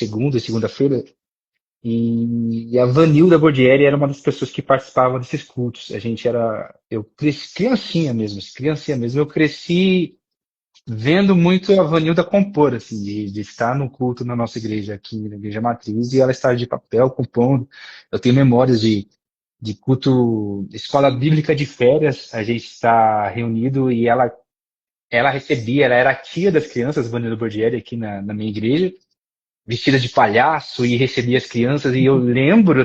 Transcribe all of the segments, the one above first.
segunda e segunda-feira, e a Vanilda Bordieri era uma das pessoas que participavam desses cultos. Eu cresci, criancinha mesmo, eu cresci vendo muito a Vanilda compor, assim, de estar no culto na nossa igreja aqui, na igreja matriz, e ela estar de papel compondo. Eu tenho memórias de culto, escola bíblica de férias, a gente está reunido e ela era a tia das crianças, Vanilda Bordieri, aqui na minha igreja, vestida de palhaço e recebia as crianças, e eu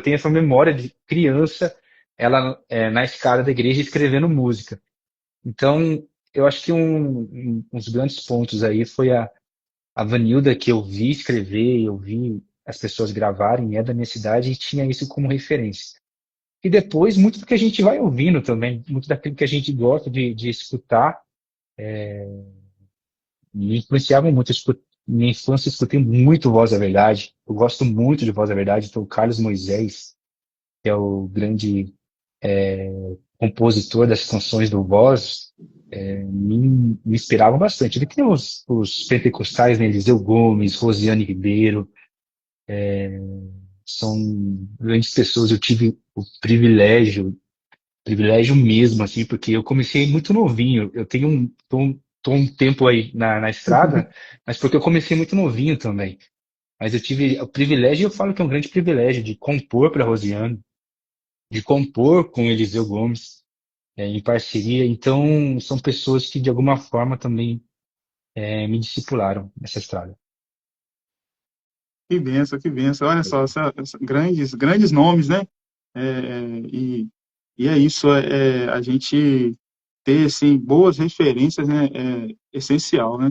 tenho essa memória de criança, ela na escada da igreja escrevendo música. Então, eu acho que uns grandes pontos aí foi a Vanilda, que eu vi escrever, eu vi as pessoas gravarem, é da minha cidade e tinha isso como referência. E depois, muito do que a gente vai ouvindo também, muito daquilo que a gente gosta de escutar, me influenciavam muito. Minha infância eu escutei muito Voz da Verdade. Eu gosto muito de Voz da Verdade. Então, o Carlos Moisés, que é o grande compositor das canções do Voz, me inspiravam bastante. Ele tem os pentecostais, né? Eliseu Gomes, Rosiane Ribeiro, são grandes pessoas. Eu tive o privilégio mesmo, assim, porque eu comecei muito novinho. Eu tenho tô um tempo aí na estrada, mas porque eu comecei muito novinho também. Mas eu tive o privilégio, e eu falo que é um grande privilégio, de compor para Rosiane, de compor com Eliseu Gomes, em parceria. Então, são pessoas que, de alguma forma, também me discipularam nessa estrada. Que benção, que benção. Olha só, grandes nomes, né? É, e é isso, a gente ter assim, boas referências, né? É essencial, né?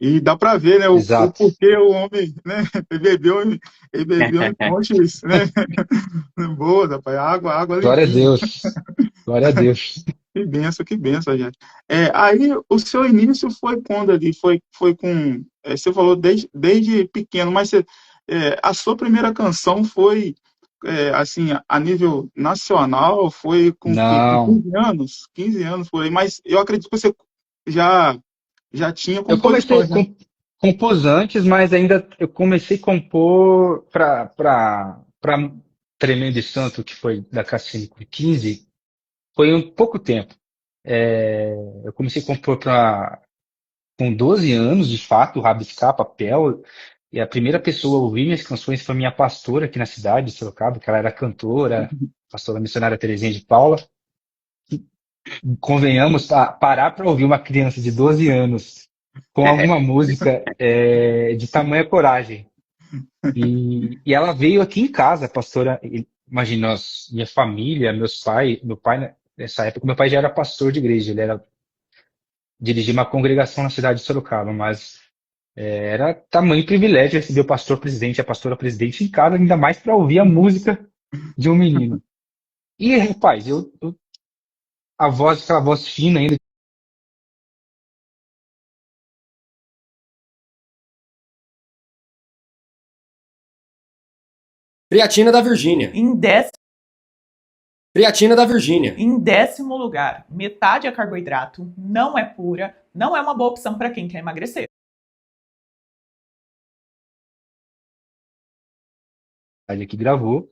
E dá para ver, né, o Exato. porquê o homem, né, ele bebeu em fontes, né, boas, rapaz, água Glória a limpinha. Deus. Glória a Deus. Que benção, gente. Aí o seu início foi quando ali? Foi com, você falou desde pequeno, mas a sua primeira canção foi, assim, a nível nacional, foi com o quê? Com Não. 15 anos? 15 anos por aí, mas eu acredito que você já, já tinha Eu comecei composições, né? compus antes, mas ainda eu comecei a compor para Tremendo e Santo, que foi da Cassino 15, foi um pouco tempo. Eu comecei a compor com 12 anos, de fato, rabiscar papel, e a primeira pessoa a ouvir minhas canções foi minha pastora aqui na cidade de Sorocaba, que ela era cantora, pastora missionária Terezinha de Paula. Convenhamos, parar para ouvir uma criança de 12 anos com alguma música de tamanha coragem. E ela veio aqui em casa, a pastora. Imagina, minha família, meu pai, nessa época, meu pai já era pastor de igreja, dirigia uma congregação na cidade de Sorocaba, mas era tamanho privilégio receber o pastor presidente, a pastora presidente em casa, ainda mais para ouvir a música de um menino. E, rapaz, aquela voz fina ainda. Creatina da Virgínia. Em décimo, Creatina da Virgínia. em décimo lugar, metade é carboidrato, não é pura, não é uma boa opção para quem quer emagrecer. Que gravou.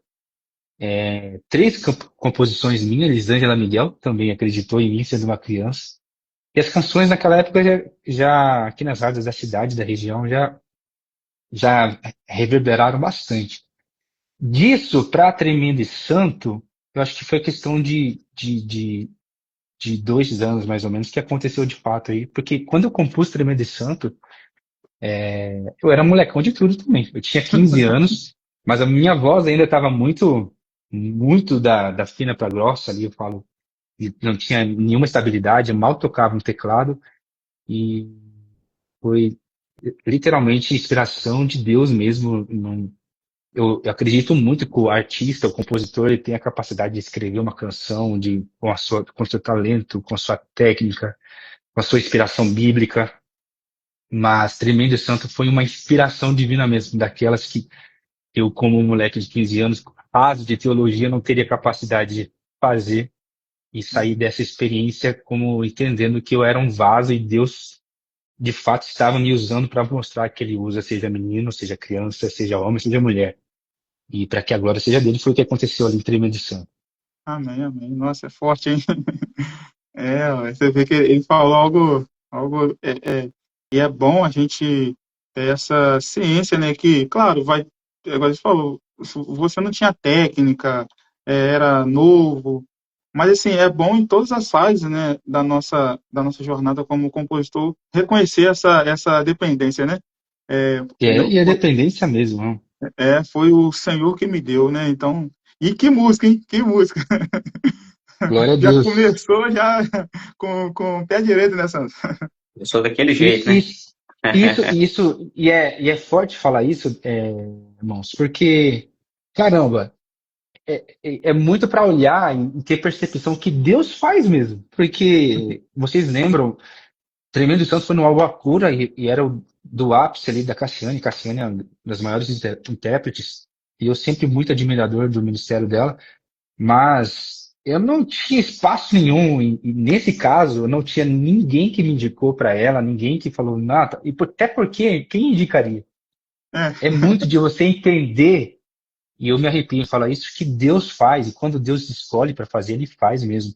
Três composições minhas, Elisângela Miguel também acreditou em mim sendo uma criança. E as canções naquela época aqui nas rádios da cidade, da região, já reverberaram bastante. Disso para Tremendo e Santo, eu acho que foi questão de 2 anos mais ou menos que aconteceu de fato aí. Porque quando eu compus Tremendo e Santo, eu era molecão de tudo também. Eu tinha 15 anos, mas a minha voz ainda estava muito da fina para grossa ali, eu falo. E não tinha nenhuma estabilidade, eu mal tocava no teclado e foi literalmente inspiração de Deus mesmo. Eu acredito muito que o artista, o compositor, ele tem a capacidade de escrever uma canção com o seu talento, com a sua técnica, com a sua inspiração bíblica, mas Tremendo e Santo foi uma inspiração divina mesmo, daquelas que eu, como um moleque de 15 anos, raso de teologia, não teria capacidade de fazer e sair dessa experiência como entendendo que eu era um vaso e Deus de fato estava me usando para mostrar que ele usa, seja menino, seja criança, seja homem, seja mulher. E para que a glória seja dele, foi o que aconteceu ali em Tremendo de Santo. Amém, amém. Nossa, é forte, hein? Ué, você vê que ele falou algo e é bom a gente ter essa ciência, né? Que, claro, agora você falou, você não tinha técnica, era novo, mas assim, é bom em todas as fases, né, da nossa jornada como compositor, reconhecer essa dependência, né? É, E a dependência mesmo, né? foi o Senhor que me deu, né? Então, e que música, hein? Que música! Glória a Já Deus. começou já com o pé direito nessa. Eu sou daquele jeito, Isso, né? e é forte falar isso, irmãos, porque, caramba, é muito para olhar e ter percepção que Deus faz mesmo. Porque vocês lembram, Tremendo Santos foi no Albacura e era do ápice ali da Cassiane. Cassiane é uma das maiores intérpretes, e eu sempre muito admirador do ministério dela, mas eu não tinha espaço nenhum, e nesse caso, eu não tinha ninguém que me indicou para ela, ninguém que falou nada, até porque quem indicaria? É. É muito de você entender, e eu me arrepio em falar isso, que Deus faz, e quando Deus escolhe para fazer, ele faz mesmo.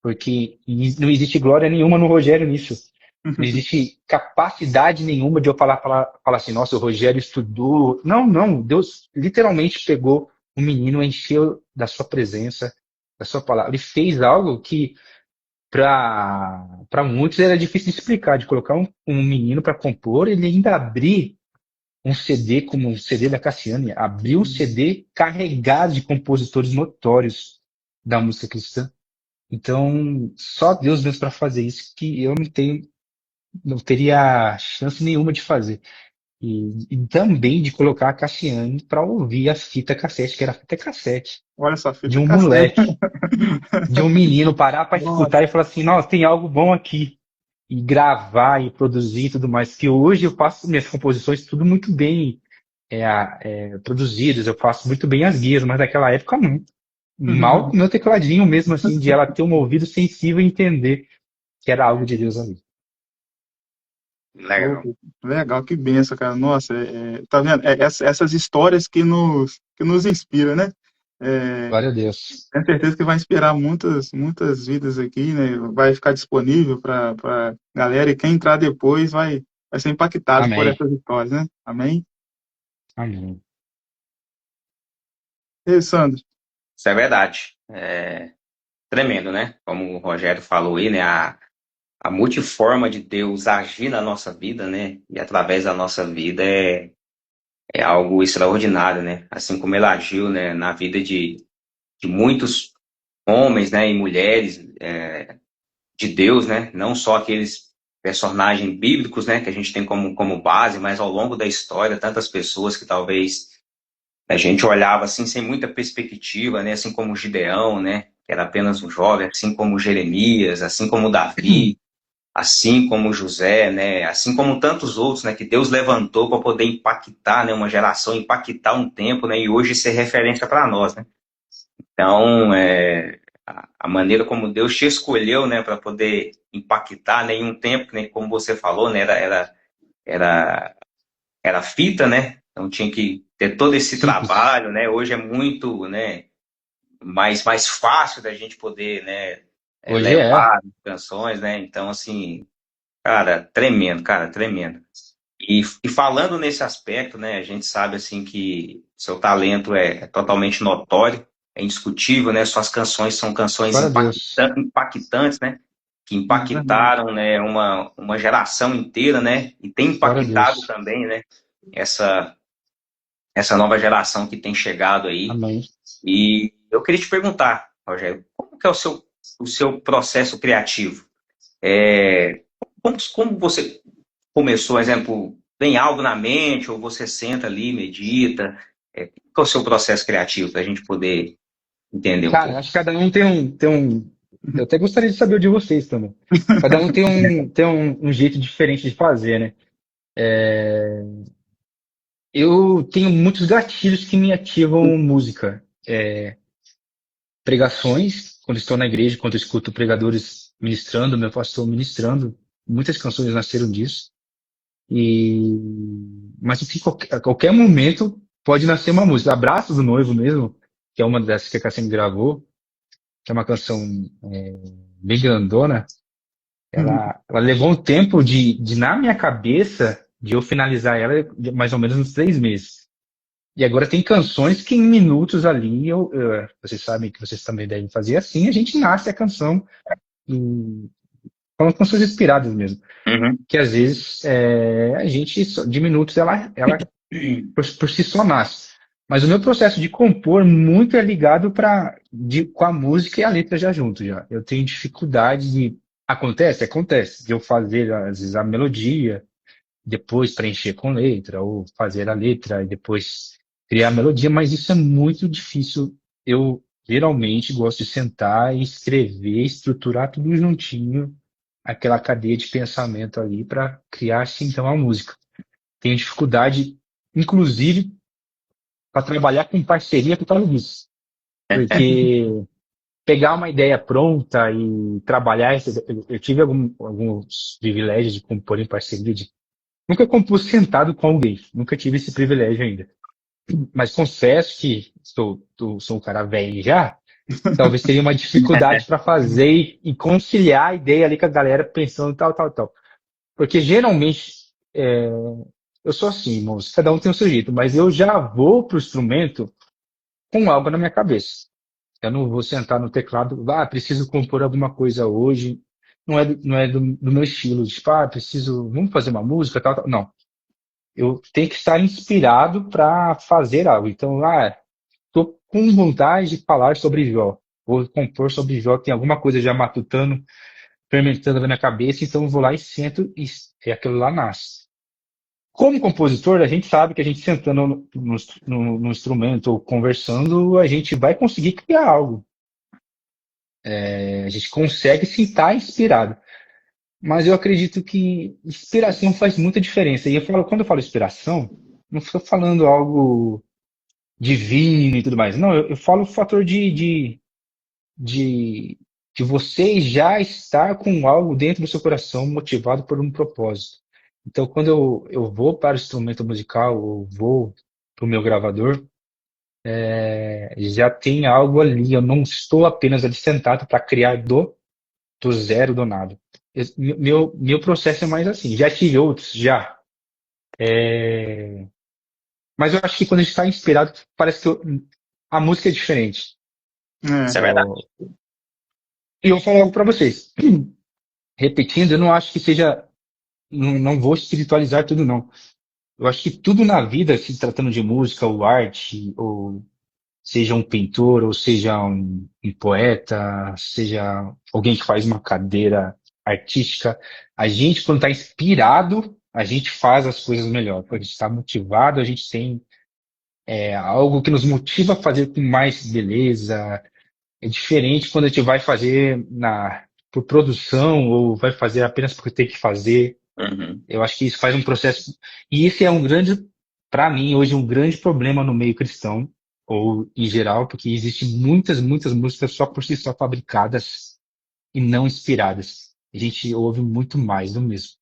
Porque não existe glória nenhuma no Rogério nisso. Não existe capacidade nenhuma de eu falar assim, nossa, o Rogério estudou. Não, não. Deus literalmente pegou o menino, encheu da sua presença, da sua palavra. Ele fez algo que para muitos era difícil de explicar, de colocar um menino para compor, ele ainda abrir um CD como um CD da Cassiane, abriu um CD carregado de compositores notórios da música cristã. Então, só Deus mesmo para fazer isso, que eu não teria chance nenhuma de fazer. E também de colocar a Cassiane para ouvir a fita cassete, que era a fita cassete, Olha essa de fita um cassete. moleque, de um menino parar para Nossa. escutar e falar assim, nossa, tem algo bom aqui. E gravar e produzir e tudo mais. Que hoje eu faço minhas composições tudo muito bem produzidas, eu faço muito bem as guias, mas naquela época não. Mal com o meu tecladinho mesmo, assim, de ela ter um ouvido sensível e entender que era algo de Deus ali. Legal. Pô, legal, que benção, cara. Nossa, tá vendo? Essas histórias que nos inspiram, né? Glória a Deus. Tenho certeza que vai inspirar muitas, muitas vidas aqui, né? Vai ficar disponível para galera e quem entrar depois vai ser impactado por Amém. essas histórias, né? Amém? Amém. E aí, Sandro? Isso é verdade. Tremendo, né? Como o Rogério falou aí, né? A multiforma de Deus agir na nossa vida, né? E através da nossa vida é algo extraordinário, né? Assim como ele agiu, né? Na vida de muitos homens, né? E mulheres de Deus, né? Não só aqueles personagens bíblicos, né? Que a gente tem como base, mas ao longo da história, tantas pessoas que talvez a gente olhava assim sem muita perspectiva, né? Assim como Gideão, né? Que era apenas um jovem, assim como Jeremias, assim como Davi, assim como José, né? Assim como tantos outros, né? Que Deus levantou para poder impactar, né? Uma geração, impactar um tempo, né? E hoje ser referência para nós, né? Então, a maneira como Deus te escolheu, né? Para poder impactar, né? Em um tempo que, né, como você falou, né? Era fita, né? Então tinha que ter todo esse Simples. trabalho, né? Hoje é muito, né? Mais fácil da gente poder, né? Hoje é. Levar canções, né? Então, assim, cara, tremendo, cara, tremendo. E falando nesse aspecto, né? A gente sabe, assim, que seu talento é totalmente notório, é indiscutível, né? Suas canções são canções Glória a Deus. impactantes, né? Que Verdade. impactaram, né? Uma geração inteira, né? E tem Glória a impactado Deus. também, né? Essa nova geração que tem chegado aí. Amém. E eu queria te perguntar, Rogério, como que é o seu processo criativo? Como você começou, por exemplo, vem algo na mente, ou você senta ali, medita? Qual é o seu processo criativo, para a gente poder entender um Cara, pouco? acho que cada um tem um. Eu até gostaria de saber o de vocês também. Cada um tem um jeito diferente de fazer, né? Eu tenho muitos gatilhos que me ativam música. Pregações, quando estou na igreja, quando eu escuto pregadores ministrando, meu pastor ministrando, muitas canções nasceram disso. E mas assim, a qualquer momento pode nascer uma música. Abraço do Noivo mesmo, que é uma dessas que a Cassem gravou, que é uma canção bem grandona. Ela levou um tempo na minha cabeça, de eu finalizar ela mais ou menos uns 3 meses. E agora tem canções que em minutos ali, vocês sabem que vocês também devem fazer assim, a gente nasce a canção, e, falando canções inspiradas mesmo. Uhum. Que às vezes a gente, de minutos, ela por si só nasce. Mas o meu processo de compor muito é ligado com a música e a letra já junto já. Eu tenho dificuldade de. Acontece, de eu fazer, às vezes, a melodia, depois preencher com letra, ou fazer a letra e depois criar a melodia, mas isso é muito difícil. Eu geralmente gosto de sentar e escrever, estruturar tudo juntinho, aquela cadeia de pensamento ali para criar assim, então a música. Tenho dificuldade, inclusive, para trabalhar com parceria por causa disso. Porque pegar uma ideia pronta e trabalhar, eu tive alguns privilégios de compor em parceria, nunca compus sentado com alguém, nunca tive esse privilégio ainda. Mas confesso que sou um cara velho já, talvez teria uma dificuldade para fazer e conciliar a ideia ali com a galera pensando tal, tal, tal. Porque geralmente eu sou assim, irmãos, cada um tem o seu jeito, mas eu já vou pro instrumento com algo na minha cabeça. Eu não vou sentar no teclado, preciso compor alguma coisa hoje. Não é do meu estilo, tipo, vamos fazer uma música, tal, tal. Não. Eu tenho que estar inspirado para fazer algo. Então, tô com vontade de falar sobre Jó. Vou compor sobre Jó, tem alguma coisa já matutando, fermentando na minha cabeça, então eu vou lá e sento e aquilo lá nasce. Como compositor, a gente sabe que a gente sentando no instrumento ou conversando, a gente vai conseguir criar algo. A gente consegue se estar inspirado. Mas eu acredito que inspiração faz muita diferença. E quando eu falo inspiração, não estou falando algo divino e tudo mais. Não, eu falo o fator de, de você já estar com algo dentro do seu coração motivado por um propósito. Então, quando eu vou para o instrumento musical, ou vou para o meu gravador, já tem algo ali. Eu não estou apenas ali sentado para criar do zero, do nada. Meu processo é mais assim. Já tive outros, já. Mas eu acho que quando a gente está inspirado, parece que a música é diferente. Isso é verdade. E eu vou falar algo para vocês. Repetindo, eu não acho que seja. Não vou espiritualizar tudo, não. Eu acho que tudo na vida, se tratando de música ou arte, ou seja um pintor, ou seja um poeta, seja alguém que faz uma cadeira artística, a gente, quando está inspirado, a gente faz as coisas melhor. Quando a gente está motivado, a gente tem algo que nos motiva a fazer com mais beleza. É diferente quando a gente vai fazer por produção ou vai fazer apenas porque tem que fazer. Uhum. Eu acho que isso faz um processo. E esse é para mim, hoje, um grande problema no meio cristão, ou em geral, porque existem muitas, muitas músicas só por si só fabricadas e não inspiradas. A gente ouve muito mais do mesmo.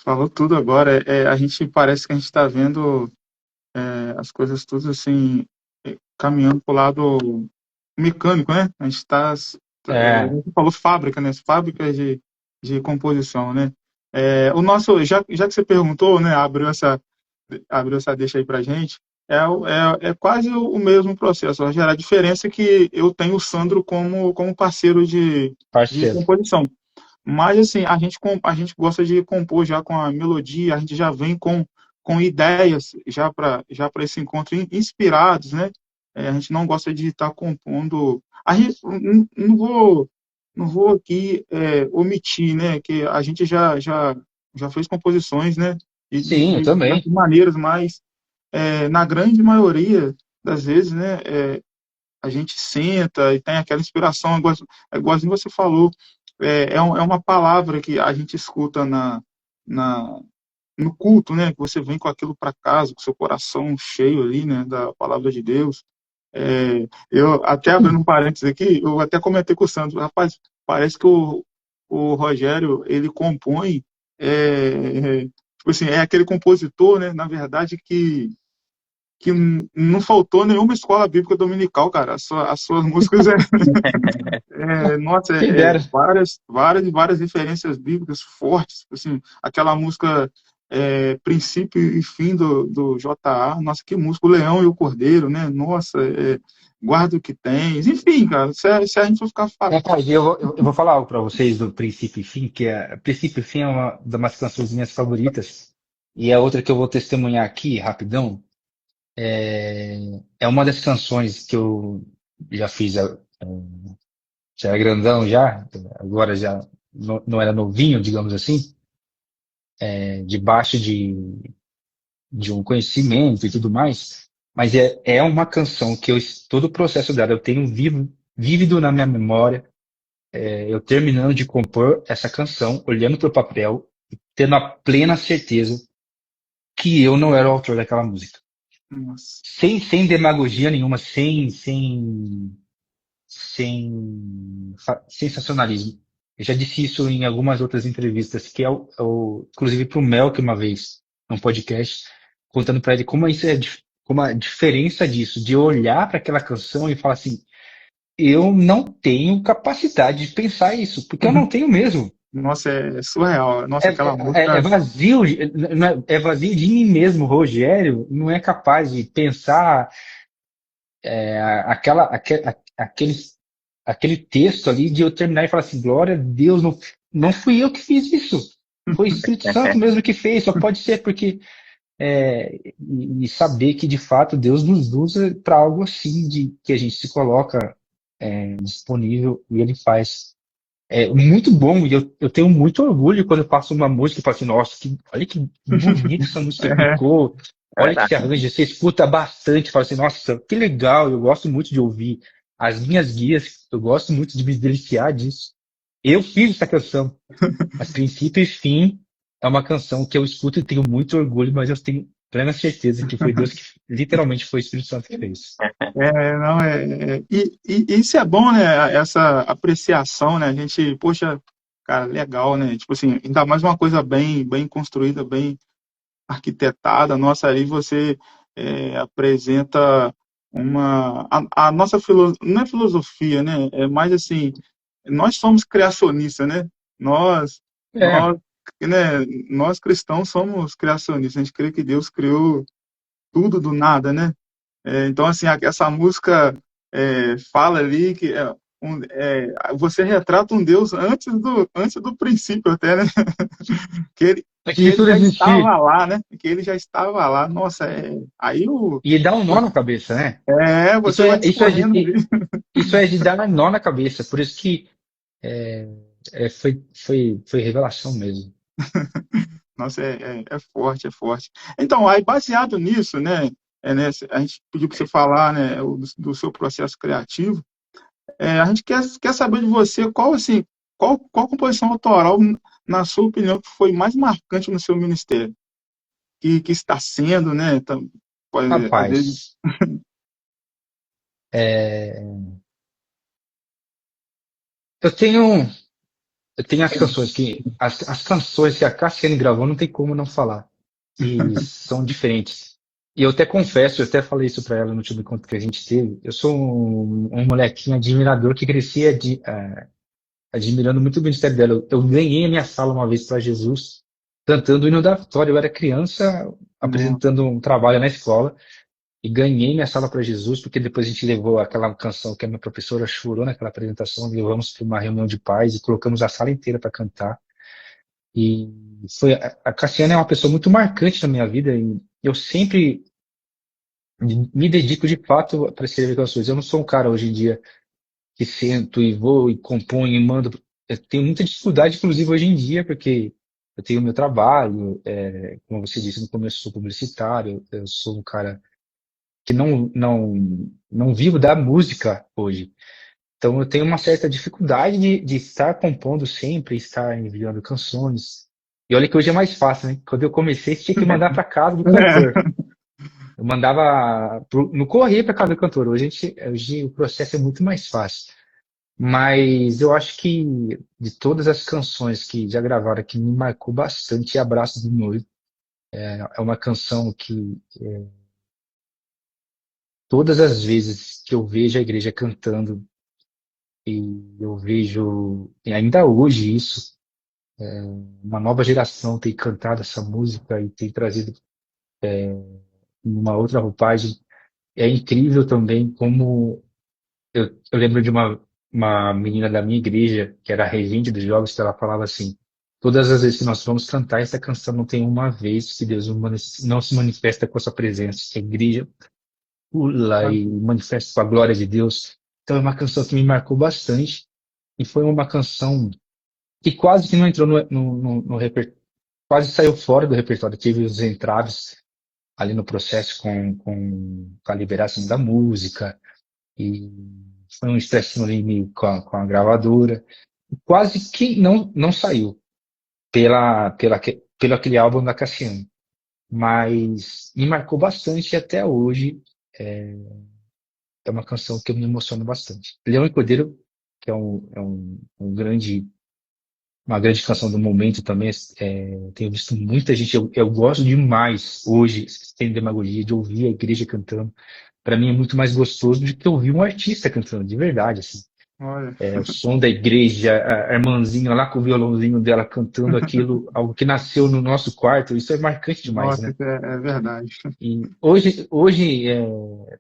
Falou tudo agora. A gente parece que a gente está vendo as coisas todas assim, caminhando para o lado mecânico, né? A gente está, você falou fábrica, né? Fábricas de composição, né? Já que você perguntou, né? Abriu essa deixa aí para gente. É quase o mesmo processo. A diferença é que eu tenho o Sandro como parceiro de Parceiro. composição. Mas, assim, a gente gosta de compor já com a melodia, a gente já vem com ideias já para esse encontro inspirados, né? A gente não gosta de estar compondo. A gente, não vou aqui omitir, né? Que a gente já fez composições, né? Sim, eu De também. diversas maneiras, mas na grande maioria das vezes, né? A gente senta e tem aquela inspiração, igualzinho você falou. É uma palavra que a gente escuta no culto, né? Que você vem com aquilo para casa, com seu coração cheio ali, né? Da palavra de Deus. Eu até abrindo um parênteses aqui, eu até comentei com o Sandro, rapaz, parece que o Rogério, ele compõe tipo assim, é aquele compositor, né, na verdade, que não faltou nenhuma escola bíblica dominical, cara. As suas músicas nossa, Quem dera. várias referências bíblicas fortes, assim, aquela música Princípio e Fim do J.A., nossa, que música, o Leão e o Cordeiro, né, nossa, Guarda o que Tens, enfim, cara, se a gente for ficar falando, Rapaz, eu vou falar algo para vocês do Princípio e Fim, que é Princípio e Fim é uma das canções minhas favoritas, e é outra que eu vou testemunhar aqui, rapidão. É uma das canções que eu já fiz, já era grandão já, agora já não era novinho, digamos assim, debaixo de um conhecimento e tudo mais, mas é uma canção que todo o processo dela eu tenho vívido na minha memória, eu terminando de compor essa canção, olhando para o papel, tendo a plena certeza que eu não era o autor daquela música. nossa, Sem demagogia nenhuma, sem sensacionalismo. Eu já disse isso em algumas outras entrevistas, que inclusive para o Mel, que uma vez, num podcast, contando para ele como isso como a diferença disso, de olhar para aquela canção e falar assim, eu não tenho capacidade de pensar isso, porque eu não tenho mesmo. nossa, é surreal, nossa, aquela É música, vazio, é vazio de mim mesmo. O Rogério não é capaz de pensar aquele, aquele texto ali de eu terminar e falar assim, glória a Deus, não fui eu que fiz isso. Foi o Espírito Santo mesmo que fez, só pode ser porque e saber que de fato Deus nos usa para algo assim, de que a gente se coloca disponível e ele faz. É muito bom, e eu tenho muito orgulho quando eu faço uma música e falo assim, nossa, olha que bonita essa música é, ficou, olha que se Verdade. arranja, você escuta bastante, fala assim, nossa, que legal, eu gosto muito de ouvir as minhas guias, eu gosto muito de me deliciar disso. Eu fiz essa canção, mas princípio e fim é uma canção que eu escuto e tenho muito orgulho, mas eu tenho plena certeza que foi Deus que, literalmente foi o Espírito Santo que fez. não, e isso é bom, né, essa apreciação, né, a gente, poxa, cara, legal, né, tipo assim, ainda mais uma coisa bem construída, bem arquitetada, nossa, aí você apresenta a nossa não é filosofia, né, é mais assim, nós somos criacionistas, né, nós, É, nós, né, nós cristãos somos criacionistas, a gente crê que Deus criou tudo do nada, né, então, assim, essa música fala ali que você retrata um Deus antes do princípio até, né? Que ele, antes que de ele tudo já existir, estava lá, né? Que ele já estava lá. Nossa, aí e dá um nó na cabeça, né? Isso você vai é, isso é, discorrendo ali. isso é de dar nó na cabeça, por isso que foi revelação mesmo. Nossa, é forte, é forte. Então, aí baseado nisso, né? A gente pediu para você falar, né, do seu processo criativo. A gente quer saber de você qual, assim, qual composição autoral, na sua opinião, que foi mais marcante no seu ministério? Que está sendo, né? Às vezes. Rapaz, é, eu tenho, eu tenho as canções que a Cassiane gravou, não tem como não falar, que são diferentes. E eu até confesso, eu até falei isso pra ela no último encontro que a gente teve. Eu sou um molequinho admirador que crescia admirando muito o ministério dela. Eu ganhei a minha sala uma vez para Jesus, cantando o hino da vitória. Eu era criança, Não, apresentando um trabalho na escola, e ganhei minha sala para Jesus, porque depois a gente levou aquela canção que a minha professora chorou naquela apresentação, levamos para uma reunião de pais e colocamos a sala inteira para cantar. E a Cassiana é uma pessoa muito marcante na minha vida, e eu sempre me dedico de fato para escrever canções. Eu não sou um cara hoje em dia que sento e vou e componho e mando. Eu tenho muita dificuldade, inclusive hoje em dia, porque eu tenho meu trabalho, como você disse no começo, eu sou publicitário, eu sou um cara que não vivo da música hoje. Então eu tenho uma certa dificuldade de estar compondo sempre, estar enviando canções. E olha que hoje é mais fácil, né? Quando eu comecei, tinha que mandar para casa do cantor. Eu mandava no correio para casa do cantor. Hoje o processo é muito mais fácil. Mas eu acho que de todas as canções que já gravaram, que me marcou bastante, é Abraço do Noivo. É uma canção que todas as vezes que eu vejo a igreja cantando, e eu vejo, e ainda hoje isso, uma nova geração tem cantado essa música e tem trazido uma outra roupagem. É incrível também como eu lembro de uma menina da minha igreja, que era a regente dos jovens, que ela falava assim: todas as vezes que nós vamos cantar essa canção, não tem uma vez que Deus não se manifesta com a sua presença. A igreja pula e manifesta com a glória de Deus. Então é uma canção que me marcou bastante e foi uma canção que quase que não entrou no repertório, quase saiu fora do repertório. Tive os entraves ali no processo com a liberação da música e foi um estresse ali com a gravadora. Quase que não saiu pelo aquele álbum da Cassiane. Mas me marcou bastante e até hoje é uma canção que eu me emociono bastante. Leão e Cordeiro, que uma grande canção do momento também. Tenho visto muita gente, eu gosto demais hoje, sem demagogia, de ouvir a igreja cantando. Para mim é muito mais gostoso do que ouvir um artista cantando, de verdade, assim. Olha, O som da igreja, a irmãzinha lá com o violãozinho dela cantando aquilo, algo que nasceu no nosso quarto, isso é marcante demais, nossa, né? isso é verdade. E hoje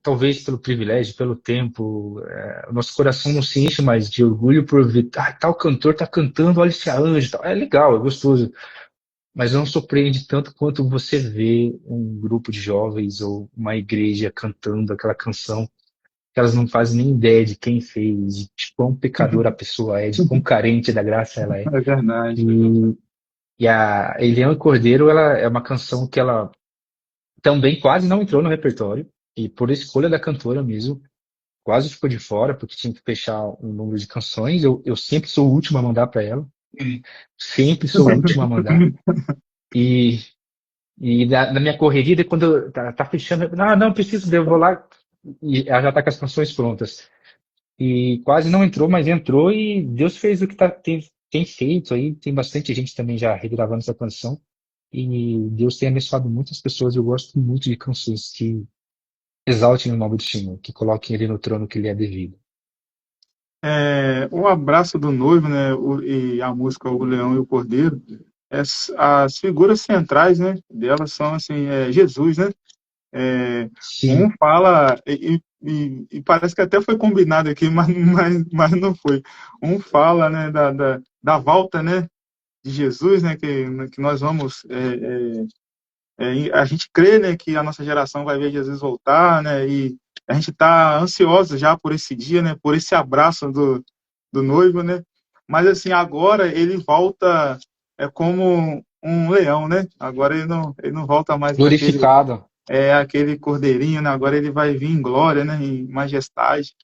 talvez pelo privilégio, pelo tempo, o nosso coração não se enche mais de orgulho por ver, tal cantor tá cantando, olha esse anjo, tal. É legal, é gostoso, mas não surpreende tanto quanto você vê um grupo de jovens ou uma igreja cantando aquela canção que elas não fazem nem ideia de quem fez, de quão pecadora a pessoa é, de quão carente da graça ela é. É verdade. E a Leão e Cordeiro, ela é uma canção que ela também quase não entrou no repertório, e por escolha da cantora mesmo, quase ficou de fora, porque tinha que fechar um número de canções. Eu sempre sou o último a mandar para ela, sempre sou o último a mandar. E, na minha correria, daí quando tá fechando, não, preciso, eu vou lá, e ela já tá com as canções prontas. E quase não entrou, mas entrou e Deus fez o que tem feito aí. Tem bastante gente também já regravando essa canção. E Deus tem abençoado muitas pessoas. Eu gosto muito de canções que exaltem o nome do Senhor, que coloquem ele no trono que lhe é devido. O abraço do noivo, né, e a música O Leão e o Cordeiro, as figuras centrais, né, delas são assim, Jesus, né? Um Sim, fala, e parece que até foi combinado aqui, mas não foi. Um fala, né, da volta, né, de Jesus, né, que nós vamos, a gente crê, né, que a nossa geração vai ver Jesus voltar, né, e a gente está ansioso já por esse dia, né, por esse abraço do noivo, né, mas assim, agora ele volta como um leão, né, agora ele não volta mais com glorificado. aquele cordeirinho, né, agora ele vai vir em glória, né, em majestade.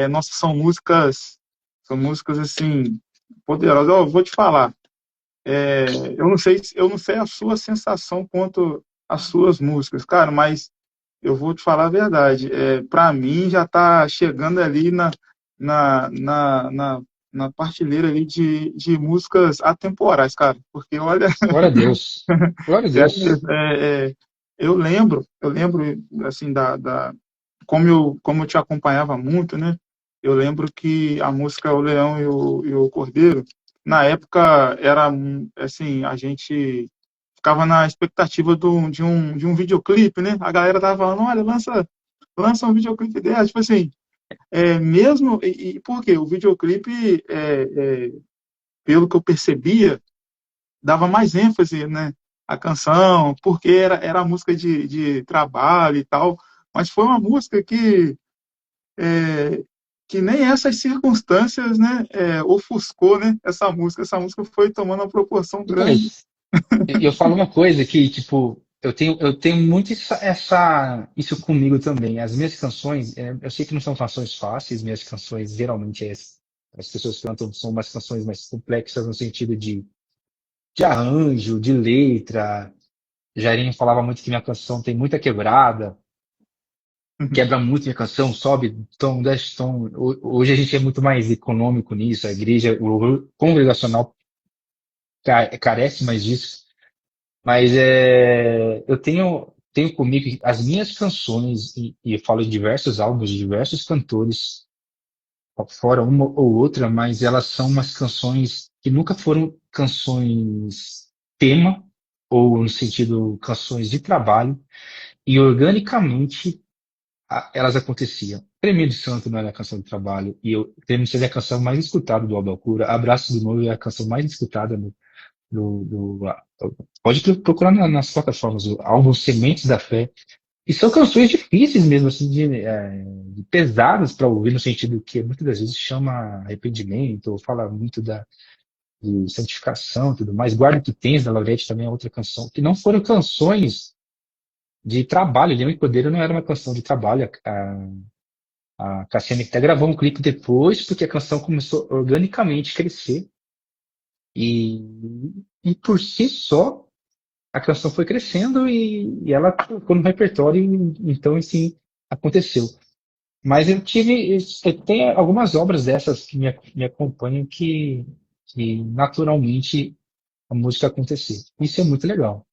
Nossa, são músicas assim, poderosas. Eu vou te falar, eu não sei a sua sensação quanto às suas músicas, cara, mas eu vou te falar a verdade. Para mim já está chegando ali na, na, na, na partilheira ali de músicas atemporais, cara. Porque olha, Glória a Deus. Glória a sério Deus. mesmo, eu lembro assim como eu te acompanhava muito, né? Eu lembro que a música O Leão e o Cordeiro, na época era assim, a gente ficava na expectativa de um videoclipe, né? A galera tava falando, olha, lança um videoclipe dela, tipo assim, mesmo e por quê? O videoclipe, pelo que eu percebia, dava mais ênfase, né, à canção, porque era a música de trabalho e tal, mas foi uma música é, que nem essas circunstâncias, né, ofuscou, né, essa música foi tomando uma proporção grande. Mas eu falo uma coisa que, tipo, eu tenho muito isso comigo também. As minhas canções, eu sei que não são canções fáceis, minhas canções geralmente as pessoas cantam são umas canções mais complexas no sentido de arranjo, de letra. Jairinho falava muito que minha canção tem muita quebrada. quebra muito minha canção, sobe tom, desce tom. Hoje a gente é muito mais econômico nisso, a igreja, o congregacional carece mais disso. Mas eu tenho comigo que as minhas canções, e eu falo de diversos álbuns, de diversos cantores, fora uma ou outra, mas elas são umas canções que nunca foram canções tema, ou no sentido canções de trabalho, e organicamente elas aconteciam. Tremendo Santo não era a canção de trabalho, e Tremendo Santo é a canção mais escutada do Alba Cura, Abraço do Noivo é a canção mais escutada pode procurar nas plataformas, o álbum Sementes da Fé. E são canções difíceis mesmo, assim, de pesadas para ouvir, no sentido que muitas das vezes chama arrependimento, ou fala muito de santificação e tudo mais. Guarda o que Tens, da Laurete, também é outra canção, que não foram canções de trabalho. Leão e Cordeiro não era uma canção de trabalho. A Cassiane até gravou um clipe depois, porque a canção começou organicamente a crescer. E por si só, a canção foi crescendo e ela ficou no repertório, então assim aconteceu. Mas tem algumas obras dessas que me acompanham que naturalmente a música aconteceu. Isso é muito legal.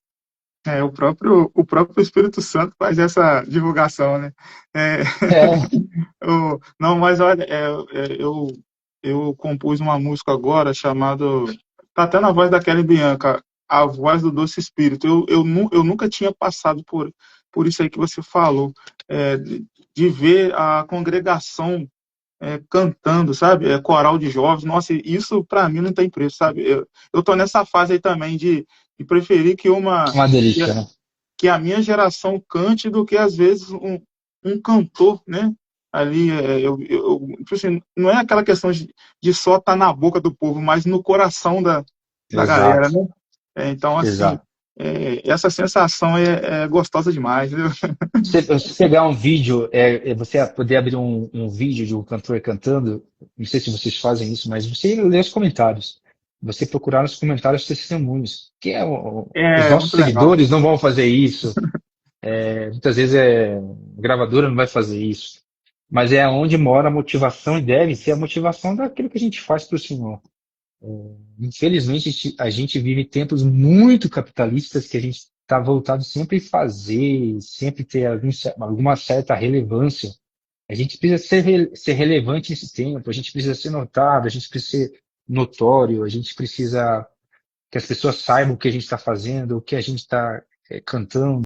O próprio Espírito Santo faz essa divulgação, né? É, É, não, mas olha, eu compus uma música agora chamada. Tá até na voz da Kelly Bianca, a voz do Doce Espírito. Eu nunca tinha passado por isso aí que você falou, de ver a congregação cantando, sabe? Coral de jovens. Nossa, isso para mim não tem preço, sabe? Eu tô nessa fase aí também de preferir uma delícia, né? que a minha geração cante do que às vezes um cantor, né? Ali, tipo assim, não é aquela questão de só estar na boca do povo, mas no coração da galera, Exato, né? Então, assim, exato. essa sensação é gostosa demais, viu? Se pegar um vídeo, você poder abrir um vídeo de um cantor cantando, não sei se vocês fazem isso, mas você lê os comentários. Você procurar nos comentários testemunhos. Os É nossos muito legal. seguidores não vão fazer isso. Muitas vezes a gravadora não vai fazer isso. Mas é onde mora a motivação e deve ser a motivação daquilo que a gente faz para o Senhor. Infelizmente, a gente vive tempos muito capitalistas que a gente está voltado sempre a fazer, sempre ter alguma certa relevância. A gente precisa ser relevante nesse tempo, a gente precisa ser notado, a gente precisa ser notório, a gente precisa que as pessoas saibam o que a gente está fazendo, o que a gente está cantando.